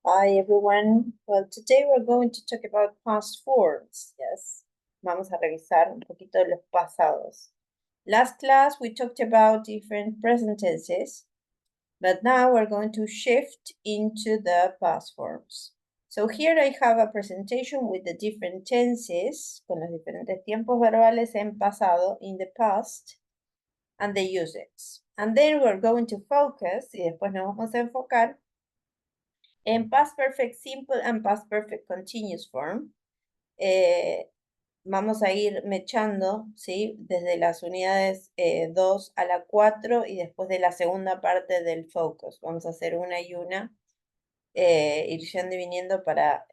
Hi everyone. Well, today we're going to talk about past forms. Yes. Vamos a revisar un poquito de los pasados. Last class we talked about different present tenses, but now we're going to shift into the past forms. So here I have a presentation with the different tenses, con los diferentes tiempos verbales en pasado, in the past, and the uses. And then we're going to focus, y después nos vamos a enfocar en past perfect simple and past perfect continuous form. Vamos a ir mechando, ¿sí? Desde las unidades 2 a la 4 y después de la segunda parte del focus. Vamos a hacer una y una, ir yendo y viniendo para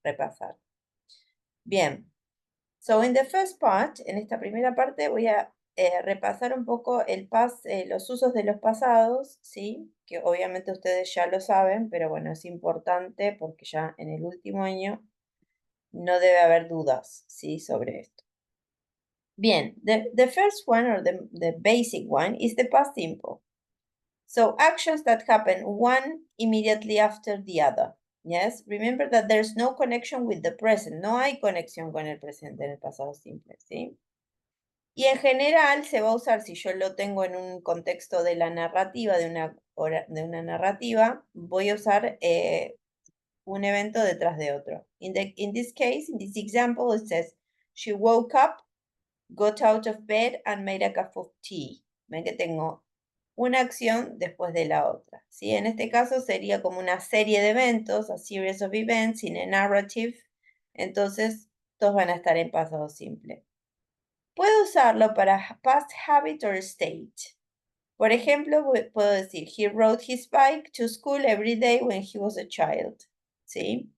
repasar. Bien. So, in the first part, en esta primera parte, voy a repasar un poco los usos de los pasados, ¿sí? Que obviamente ustedes ya lo saben, pero bueno, es importante porque ya en el último año no debe haber dudas, ¿sí? Sobre esto. Bien, the first one, or the basic one, is the past simple. So, actions that happen one immediately after the other. Yes, remember that there's no connection with the present. No hay conexión con el presente en el pasado simple, ¿sí? Y en general se va a usar, si yo lo tengo en un contexto de la narrativa, de una narrativa, voy a usar un evento detrás de otro. In this case, in this example, it says, she woke up, got out of bed, and made a cup of tea. Ven que tengo una acción después de la otra. ¿Sí? En este caso sería como una serie de eventos, a series of events in a narrative. Entonces, todos van a estar en pasado simple. Puedo usarlo para past habit or state. Por ejemplo, puedo decir, he rode his bike to school every day when he was a child. ¿Sí?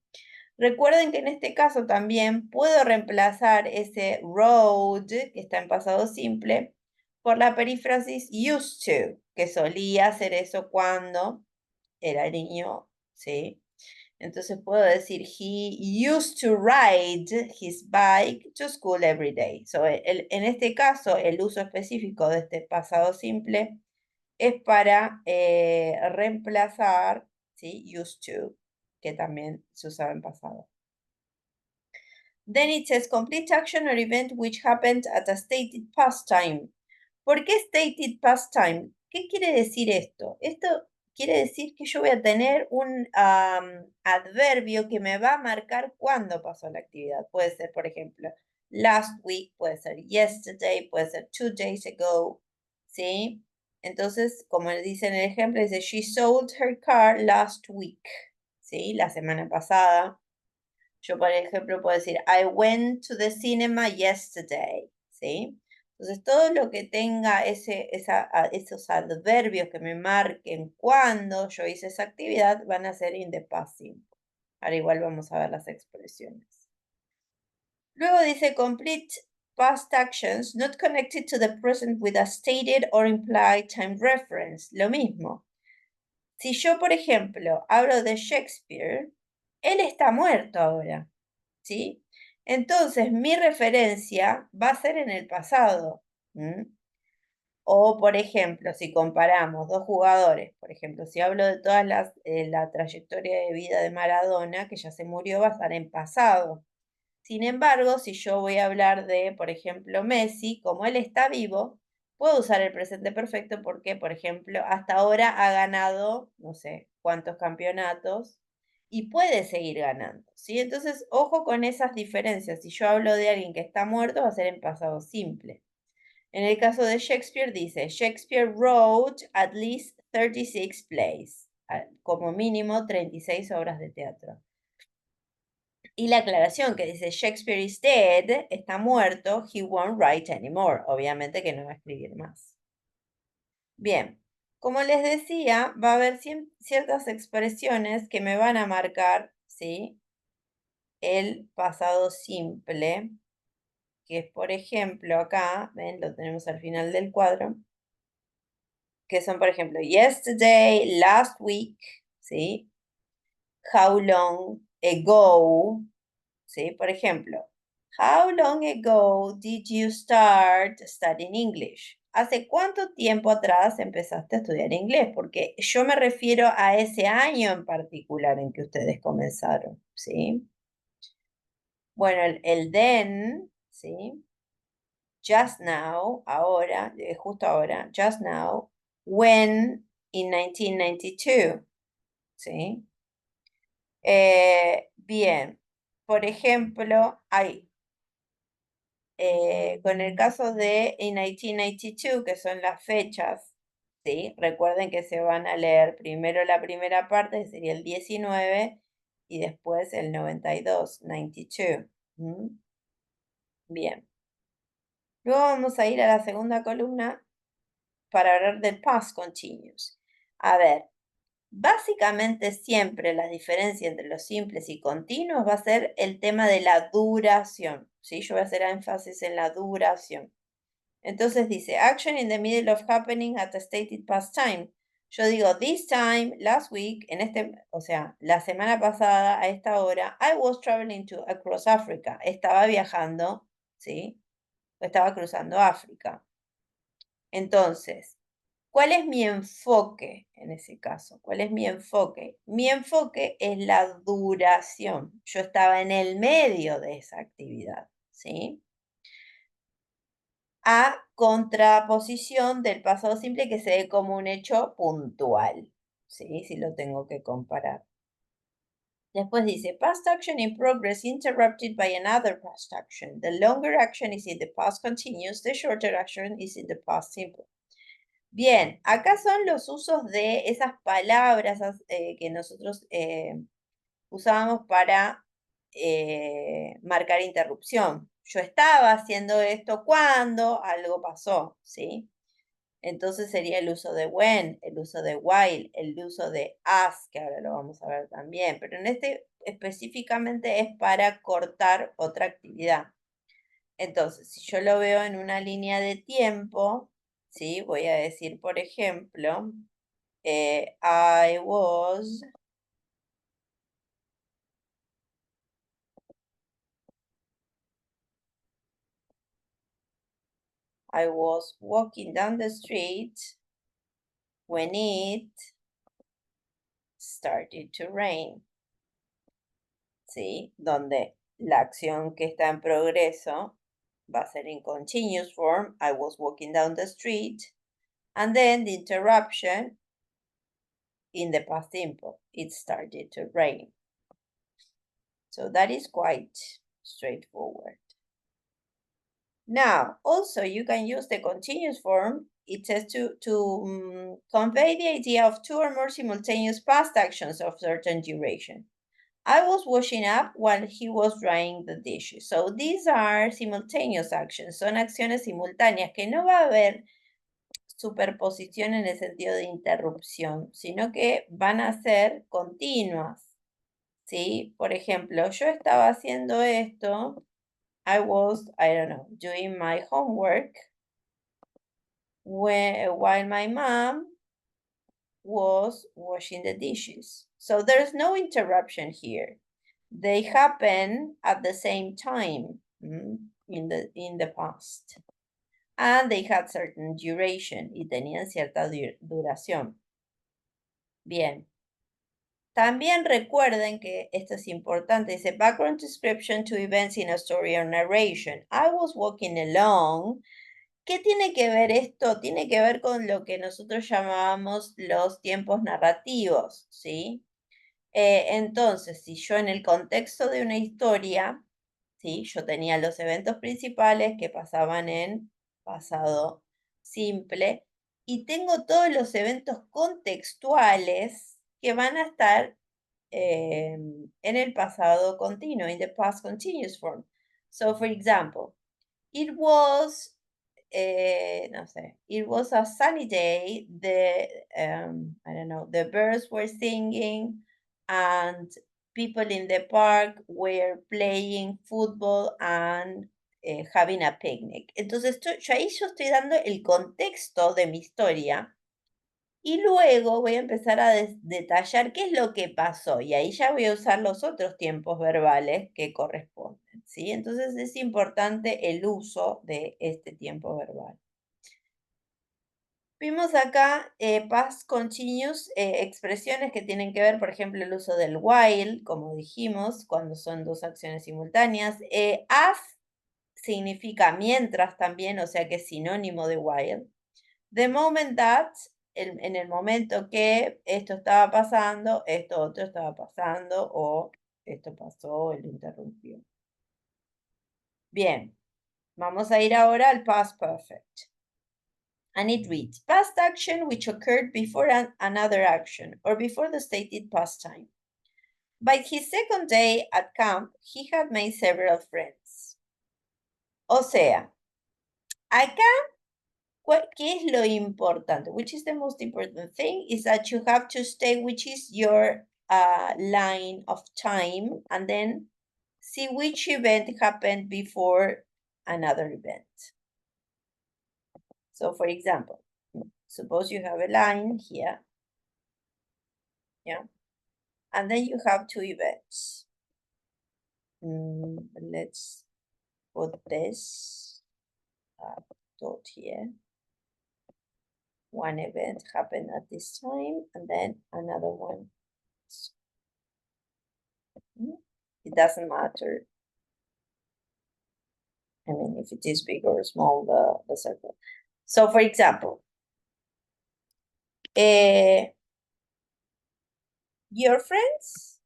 Recuerden que en este caso también puedo reemplazar ese rode, que está en pasado simple, por la perífrasis used to, que solía hacer eso cuando era niño, ¿sí? Entonces puedo decir, he used to ride his bike to school every day. So, en este caso, el uso específico de este pasado simple es para reemplazar, ¿sí? Used to, que también se usaba en pasado. Then it says complete action or event which happened at a stated past time. ¿Por qué stated past time? ¿Qué quiere decir esto? Esto quiere decir que yo voy a tener un adverbio que me va a marcar cuándo pasó la actividad. Puede ser, por ejemplo, last week, puede ser yesterday, puede ser 2 days ago, ¿sí? Entonces, como dice en el ejemplo, dice, she sold her car last week, ¿sí? La semana pasada. Yo, por ejemplo, puedo decir, I went to the cinema yesterday, ¿sí? Entonces, todo lo que tenga esos adverbios que me marquen cuando yo hice esa actividad van a ser in the past simple. Ahora igual vamos a ver las expresiones. Luego dice complete past actions not connected to the present with a stated or implied time reference. Lo mismo. Si yo, por ejemplo, hablo de Shakespeare, él está muerto ahora, ¿sí? Entonces, mi referencia va a ser en el pasado. O, por ejemplo, si comparamos dos jugadores, por ejemplo, si hablo de toda la trayectoria de vida de Maradona, que ya se murió, va a estar en pasado. Sin embargo, si yo voy a hablar de, por ejemplo, Messi, como él está vivo, puedo usar el presente perfecto porque, por ejemplo, hasta ahora ha ganado, no sé cuántos campeonatos y puede seguir ganando, ¿sí? Entonces, ojo con esas diferencias. Si yo hablo de alguien que está muerto, va a ser en pasado simple. En el caso de Shakespeare dice, Shakespeare wrote at least 36 plays, como mínimo 36 obras de teatro. Y la aclaración que dice Shakespeare is dead, está muerto, he won't write anymore. Obviamente que no va a escribir más. Bien, como les decía, va a haber ciertas expresiones que me van a marcar, ¿sí? El pasado simple, que es, por ejemplo, acá, ven, lo tenemos al final del cuadro, que son, por ejemplo, yesterday, last week, ¿sí? How long ago, ¿sí? Por ejemplo, how long ago did you start studying English? ¿hace cuánto tiempo atrás empezaste a estudiar inglés? Porque yo me refiero a ese año en particular en que ustedes comenzaron, ¿sí? Bueno, el then, ¿sí? Just now, ahora, justo ahora, just now, when in 1992, ¿sí? Bien, por ejemplo, con el caso de in 1992, que son las fechas, ¿sí? Recuerden que se van a leer primero la primera parte, que sería el 19, y después el 92, 92. ¿Mm? Bien. Luego vamos a ir a la segunda columna para hablar del past continuous. A ver, básicamente siempre la diferencia entre los simples y continuos va a ser el tema de la duración, ¿sí? Yo voy a hacer énfasis en la duración. Entonces dice, action in the middle of happening at a stated past time. Yo digo, this time, last week, o sea, la semana pasada, a esta hora, I was traveling across Africa. Estaba viajando, ¿sí? Estaba cruzando África. Entonces, ¿cuál es mi enfoque en ese caso? ¿Cuál es mi enfoque? Mi enfoque es la duración. Yo estaba en el medio de esa actividad, ¿sí? A contraposición del pasado simple que se ve como un hecho puntual, ¿sí? Si lo tengo que comparar. Después dice, past action in progress interrupted by another past action. The longer action is in the past continuous, the shorter action is in the past simple. Bien, acá son los usos de esas palabras que nosotros usábamos para marcar interrupción. Yo estaba haciendo esto cuando algo pasó, ¿sí? Entonces sería el uso de when, el uso de while, el uso de as, que ahora lo vamos a ver también, pero en este específicamente es para cortar otra actividad. Entonces, si yo lo veo en una línea de tiempo, ¿sí? Voy a decir, por ejemplo, I was walking down the street when it started to rain, ¿sí? Donde la acción que está en progreso va a ser in continuous form. I was walking down the street. And then the interruption in the past simple. It started to rain. So that is quite straightforward. Now, also you can use the continuous form. It says to convey the idea of two or more simultaneous past actions of certain duration. I was washing up while he was drying the dishes. So these are simultaneous actions. Son acciones simultáneas que no va a haber superposición en el sentido de interrupción, sino que van a ser continuas. ¿Sí? Por ejemplo, yo estaba haciendo esto. I was, I don't know, doing my homework while my mom was washing the dishes. So there's no interruption here. They happen at the same time in the past. And they had certain duration y tenían cierta duración. Bien. También recuerden que esto es importante. Dice background description to events in a story or narration. I was walking along. ¿Qué tiene que ver esto? Tiene que ver con lo que nosotros llamábamos los tiempos narrativos, ¿sí? Entonces, si yo en el contexto de una historia, ¿sí? Yo tenía los eventos principales que pasaban en pasado simple y tengo todos los eventos contextuales que van a estar en el pasado continuo, in the past continuous form. So, for example, it was, no sé, it was a sunny day, I don't know, the birds were singing and people in the park were playing football and having a picnic. Entonces, yo estoy dando el contexto de mi historia y luego voy a empezar a detallar qué es lo que pasó y ahí ya voy a usar los otros tiempos verbales que corresponden, ¿sí? Entonces es importante el uso de este tiempo verbal. Vimos acá past continuous, expresiones que tienen que ver, por ejemplo, el uso del while, como dijimos, cuando son dos acciones simultáneas. As significa mientras también, o sea que es sinónimo de while. The moment that, en el momento que esto estaba pasando, esto otro estaba pasando, o esto pasó, él interrumpió. Bien, vamos a ir ahora al past perfect. And it reads, past action which occurred before another action, or before the stated past time. By his second day at camp, he had made several friends. O sea, acá, ¿qué es lo importante? Which is the most important thing is that you have to stay, which is your line of time, and then see which event happened before another event. So for example, suppose you have a line here, yeah, and then you have two events. Let's put this dot here. One event happened at this time, and then another one. It doesn't matter. I mean, if it is big or small, the circle. So for example, your friends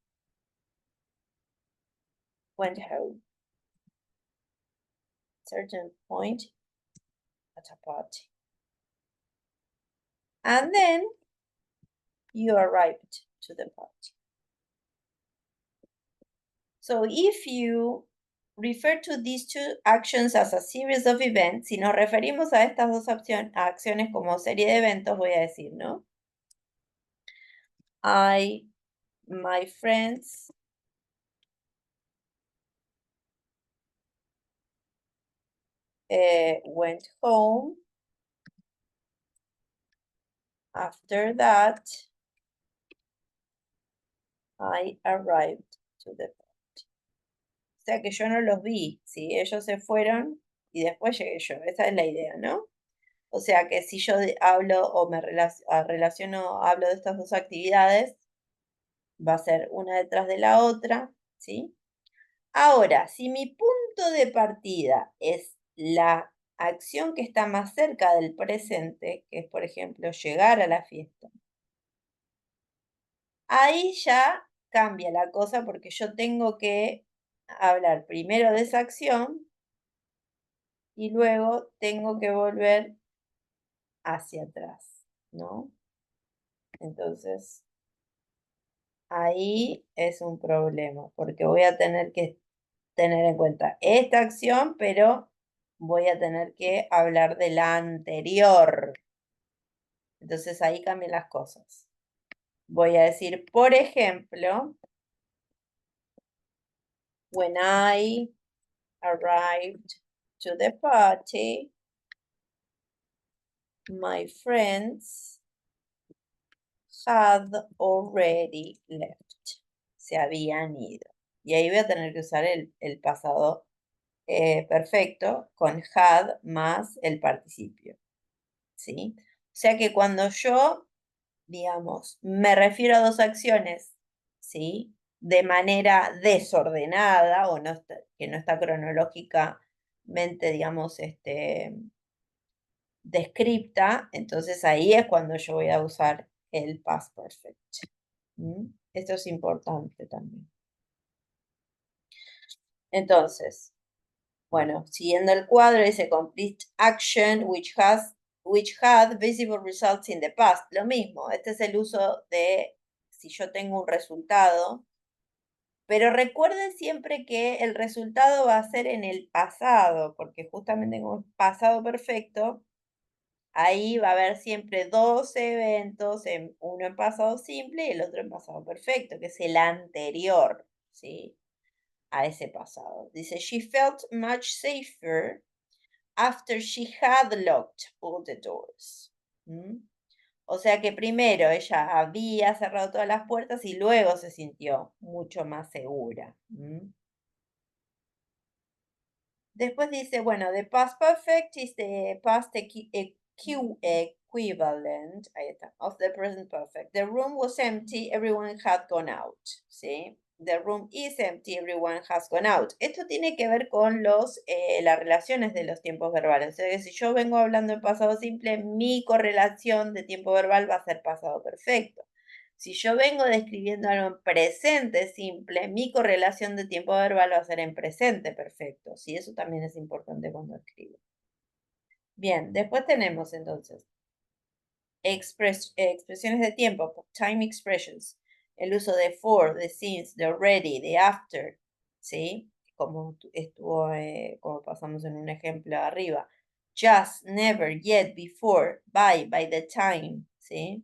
went home certain point at a party. And then you arrived to the party. So if you refer to these two actions as a series of events, si nos referimos a estas dos acciones como serie de eventos, voy a decir, ¿no? My friends went home. After that, I arrived to the party. O sea que yo no los vi, ¿sí? Ellos se fueron y después llegué yo. Esa es la idea, ¿no? O sea que si yo hablo o me relaciono, hablo de estas dos actividades, va a ser una detrás de la otra, ¿sí? Ahora, si mi punto de partida es la acción que está más cerca del presente, que es, por ejemplo, llegar a la fiesta, ahí ya cambia la cosa porque yo tengo que hablar primero de esa acción y luego tengo que volver hacia atrás, ¿no? Entonces, ahí es un problema porque voy a tener que tener en cuenta esta acción, pero voy a tener que hablar de la anterior. Entonces ahí cambian las cosas. Voy a decir, por ejemplo, when I arrived to the party, my friends had already left. Se habían ido. Y ahí voy a tener que usar el pasado perfecto con had más el participio. ¿Sí? O sea que cuando yo, digamos, me refiero a dos acciones, ¿sí? De manera desordenada o no que no está cronológicamente, digamos, descripta, entonces ahí es cuando yo voy a usar el past perfect. Esto es importante también. Entonces, bueno, siguiendo el cuadro dice complete action which had visible results in the past. Lo mismo, este es el uso de si yo tengo un resultado, pero recuerden siempre que el resultado va a ser en el pasado, porque justamente en un pasado perfecto, ahí va a haber siempre dos eventos, uno en pasado simple y el otro en pasado perfecto, que es el anterior, ¿sí? A ese pasado. Dice, she felt much safer after she had locked all the doors. O sea que primero ella había cerrado todas las puertas y luego se sintió mucho más segura. Después dice, bueno, the past perfect is the past quick equivalent, ahí está, of the present perfect. The room was empty, everyone had gone out, ¿sí? The room is empty, everyone has gone out. Esto tiene que ver con las relaciones de los tiempos verbales. O sea que si yo vengo hablando en pasado simple, mi correlación de tiempo verbal va a ser pasado perfecto. Si yo vengo describiendo algo en presente simple, mi correlación de tiempo verbal va a ser en presente perfecto. Sí, eso también es importante cuando escribo. Bien, después tenemos entonces expresiones de tiempo, time expressions, el uso de for, de since, de already, de after, ¿sí? Como estuvo, como pasamos en un ejemplo arriba. Just, never, yet, before, by the time, ¿sí?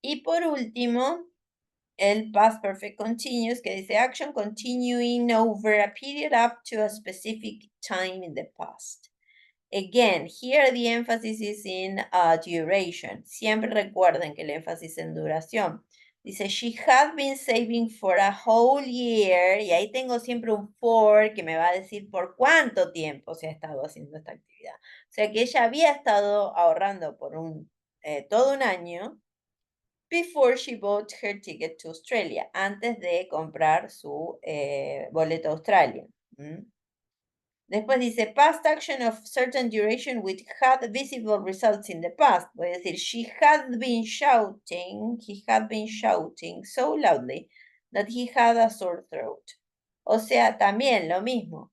Y por último, el past perfect continuous que dice action continuing over a period up to a specific time in the past. Again, here the emphasis is in duration. Siempre recuerden que el énfasis en duración. Dice, she had been saving for a whole year. Y ahí tengo siempre un for que me va a decir por cuánto tiempo se ha estado haciendo esta actividad. O sea que ella había estado ahorrando por todo un año before she bought her ticket to Australia. Antes de comprar su boleto a Australia. Después dice, past action of certain duration which had visible results in the past. Voy a decir, he had been shouting so loudly that he had a sore throat. O sea, también lo mismo.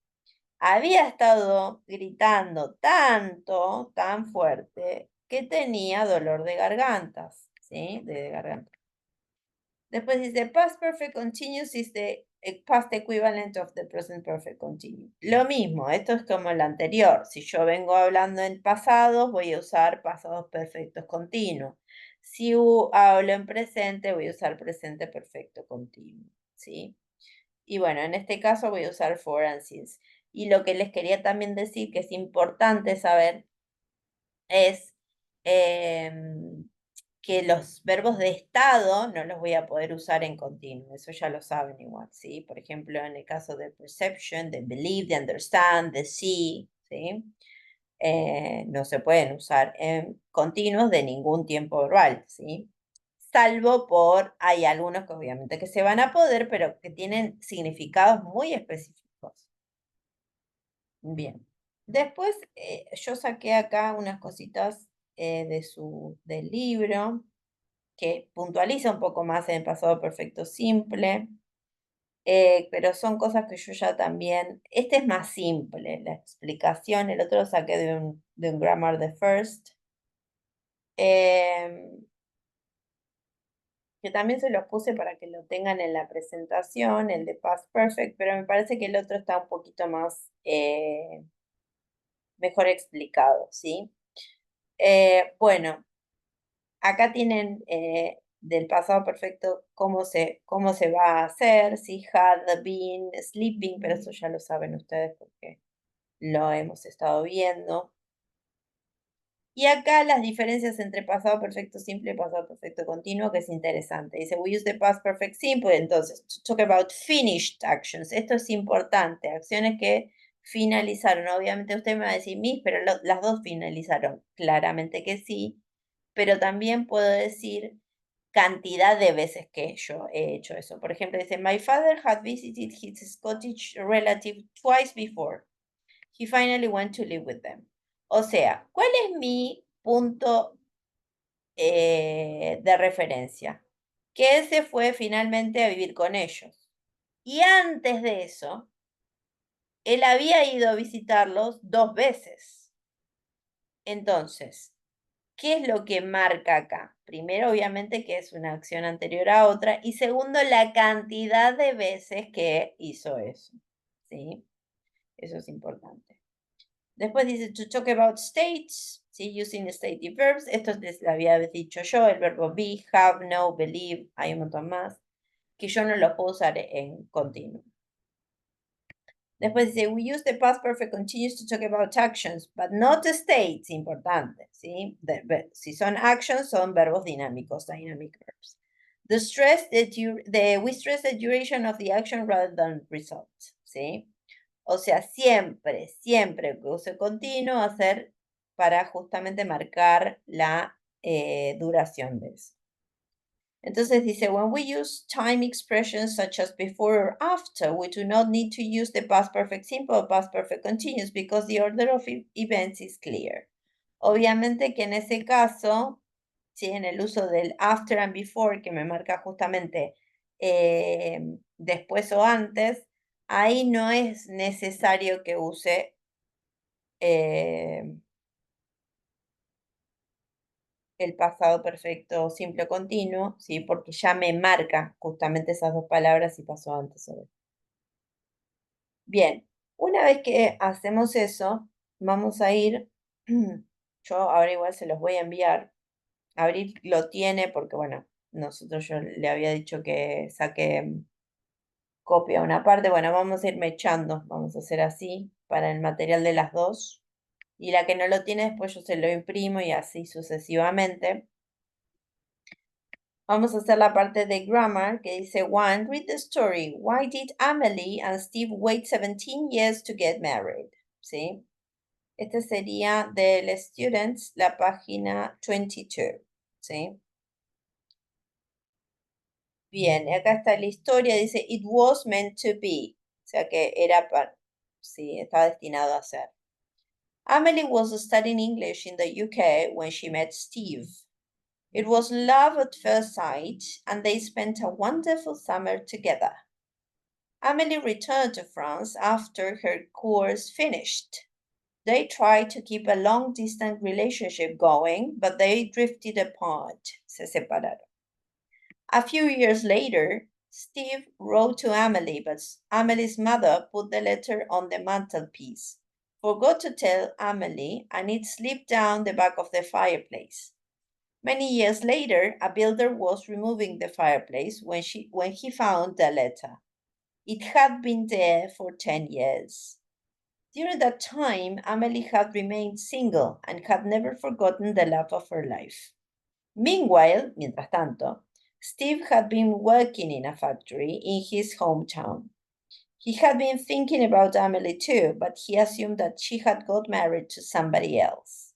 Había estado gritando tanto, tan fuerte, que tenía dolor de gargantas, ¿sí? De garganta. Después dice, past perfect continuous is the past equivalent of the present perfect continuous. Lo mismo, esto es como el anterior. Si yo vengo hablando en pasados, voy a usar pasados perfectos continuos. Si hablo en presente, voy a usar presente perfecto continuo, ¿sí? Y bueno, en este caso voy a usar for and since. Y lo que les quería también decir que es importante saber es que los verbos de estado no los voy a poder usar en continuo, eso ya lo saben igual, ¿sí? Por ejemplo, en el caso de perception, de believe, de understand, de see, ¿sí? No se pueden usar en continuos de ningún tiempo verbal, ¿sí? Salvo hay algunos que obviamente que se van a poder, pero que tienen significados muy específicos. Bien. Después yo saqué acá unas cositas del libro que puntualiza un poco más en el pasado perfecto simple, pero son cosas que yo ya también, este es más simple, la explicación, el otro lo saqué de un grammar de first, que también se los puse para que lo tengan en la presentación, el de past perfect, pero me parece que el otro está un poquito más, mejor explicado, ¿sí? Bueno, acá tienen del pasado perfecto cómo se va a hacer, si had been sleeping, pero eso ya lo saben ustedes porque lo hemos estado viendo. Y acá las diferencias entre pasado perfecto simple y pasado perfecto continuo, que es interesante. Dice, we use the past perfect simple, entonces, to talk about finished actions. Esto es importante, acciones que finalizaron. Obviamente usted me va a decir, Miss, pero las dos finalizaron. Claramente que sí, pero también puedo decir cantidad de veces que yo he hecho eso. Por ejemplo, dice, my father had visited his Scottish relative twice before. He finally went to live with them. O sea, ¿cuál es mi punto de referencia? Que él se fue finalmente a vivir con ellos. Y antes de eso, él había ido a visitarlos 2 veces. Entonces, ¿qué es lo que marca acá? Primero, obviamente, que es una acción anterior a otra. Y segundo, la cantidad de veces que hizo eso. ¿Sí? Eso es importante. Después dice to talk about states, ¿sí? Using stative verbs. Esto les había dicho yo, el verbo be, have, know, believe, hay un montón más, que yo no los puedo usar en continuo. Después dice, we use the past perfect continuous to talk about actions, but not states, importante, ¿sí? Si son actions, son verbos dinámicos, dynamic verbs. We stress the duration of the action rather than result, ¿sí? O sea, siempre que use continuo, hacer para justamente marcar la duración de eso. Entonces dice, when we use time expressions such as before or after, we do not need to use the past perfect simple or past perfect continuous because the order of events is clear. Obviamente que en ese caso, ¿sí? En el uso del after and before, que me marca justamente después o antes, ahí no es necesario que use el pasado perfecto simple o continuo, ¿sí? Porque ya me marca justamente esas dos palabras si pasó antes o después. Bien, una vez que hacemos eso, vamos a ir, yo ahora igual se los voy a enviar. Abril lo tiene porque, bueno, yo le había dicho que saque copia una parte. Bueno, vamos a ir mechando, vamos a hacer así para el material de las dos. Y la que no lo tiene, después yo se lo imprimo y así sucesivamente. Vamos a hacer la parte de grammar que dice, one, read the story. Why did Amelie and Steve wait 17 years to get married? ¿Sí? Este sería del Students, la página 22. ¿Sí? Bien, acá está la historia, dice, it was meant to be. O sea que era para, sí, estaba destinado a ser. Amelie was studying English in the UK when she met Steve. It was love at first sight, and they spent a wonderful summer together. Amelie returned to France after her course finished. They tried to keep a long-distance relationship going, but they drifted apart. Se separaron. A few years later, Steve wrote to Amelie, but Amelie's mother put the letter on the mantelpiece, forgot to tell Amelie, and it slipped down the back of the fireplace. Many years later, a builder was removing the fireplace when he found the letter. It had been there for 10 years. During that time, Amelie had remained single and had never forgotten the love of her life. Meanwhile, mientras tanto, Steve had been working in a factory in his hometown. He had been thinking about Amelie too, but he assumed that she had got married to somebody else.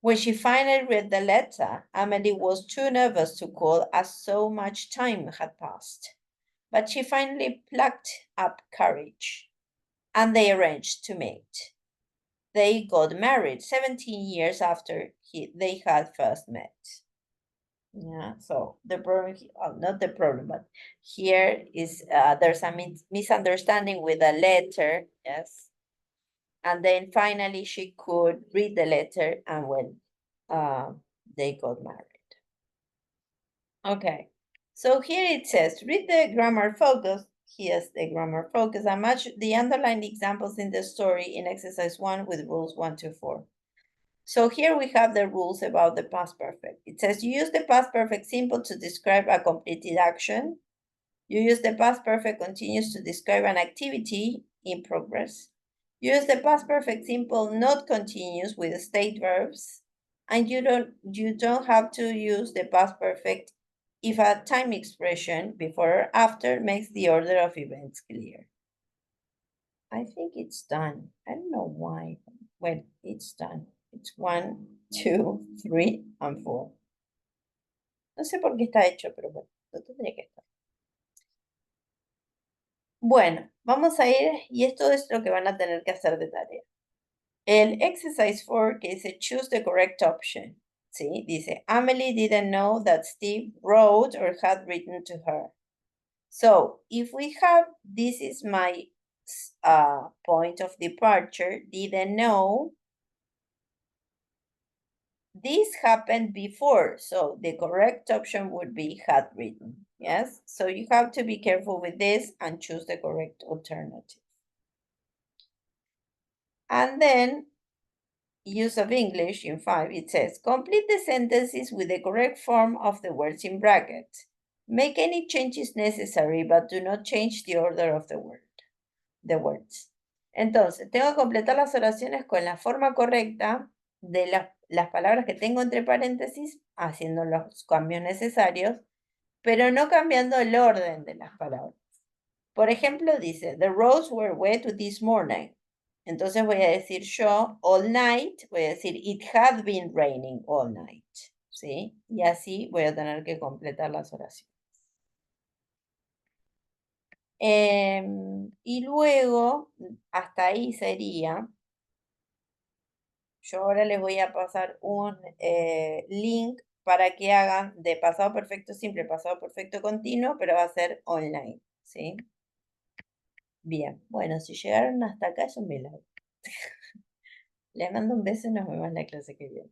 When she finally read the letter, Amelie was too nervous to call as so much time had passed. But she finally plucked up courage, and they arranged to meet. They got married 17 years after they had first met. Yeah, so the problem, not the problem, but here is there's a misunderstanding with a letter, yes. And then finally she could read the letter and when they got married. Okay, so here it says, read the grammar focus. Here's the grammar focus and match the underlined examples in the story in exercise 1 with rules 1 to 4. So here we have the rules about the past perfect. It says you use the past perfect simple to describe a completed action. You use the past perfect continuous to describe an activity in progress. Use the past perfect simple not continuous with state verbs. And you don't have to use the past perfect if a time expression before or after makes the order of events clear. I think it's done. I don't know why. Well, it's done. It's 1, 2, 3, and 4. No sé por qué está hecho, pero bueno, lo tendría que estar. Bueno, vamos a ir, y esto es lo que van a tener que hacer de tarea. El exercise 4 que dice choose the correct option. ¿Sí? Dice, Amelie didn't know that Steve wrote or had written to her. So, if we have, this is my point of departure, didn't know. This happened before, so the correct option would be had written, yes? So you have to be careful with this and choose the correct alternative. And then, use of English in 5, it says, complete the sentences with the correct form of the words in brackets. Make any changes necessary, but do not change the order of the words. Entonces, tengo que completar las oraciones con la forma correcta de las palabras que tengo entre paréntesis, haciendo los cambios necesarios, pero no cambiando el orden de las palabras. Por ejemplo, dice, the roads were wet this morning. Entonces voy a decir yo all night, voy a decir it had been raining all night, ¿sí? Y así voy a tener que completar las oraciones. Y luego, hasta ahí sería. Yo ahora les voy a pasar un link para que hagan de pasado perfecto simple, pasado perfecto continuo, pero va a ser online, ¿sí? Bien, bueno, si llegaron hasta acá es un milagro. Les mando un beso y nos vemos en la clase que viene.